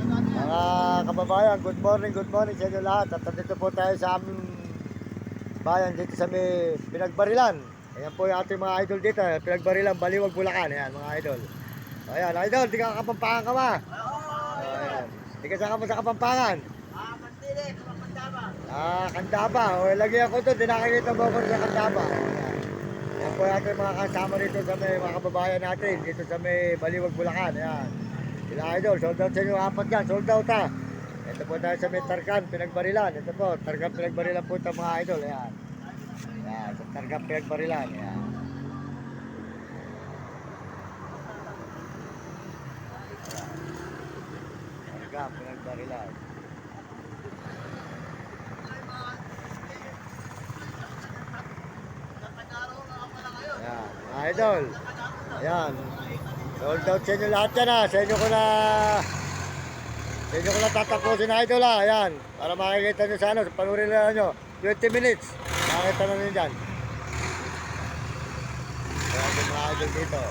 Mga kababayan, good morning sa inyo lahat. At dito po tayo sa aming bayan dito sa may Pinagbarilan. Ayan po yung ating mga idol dito, Pinagbarilan, Baliwag, Bulacan. Ayan mga idol. Ayan, idol, di ka Kapampangan ka ba? Ayan. Di ka saan ka mo sa Kapampangan? Kandaba. O, lagi ako doon, di nakikita mo ako sa Kandaba. Ayan. Ayan po yung ating mga kasama dito sa may mga kababayan natin, dito sa may Baliwag, Bulacan. Ayan. Sila idol, sold out sa inyo, apat yan, sold out ha. Ito po tayo sa may Tarkan, Pinagbarilan. Ito po, Tarkan, Pinagbarilan po ito mga idol. Ayan. Ayan, sa Tarkan, Pinagbarilan. Ayan. Tarkan, Pinagbarilan. Ayan, mga idol. Ayan. Sold out sa inyo lahat yan ha. Sa inyo ko na tatapusin na idol ha. Ayan. Para makikita nyo sa ano. Panurin na nyo. 20 minutes. Makikita na nyo dyan. Ayan yung mga idol dito.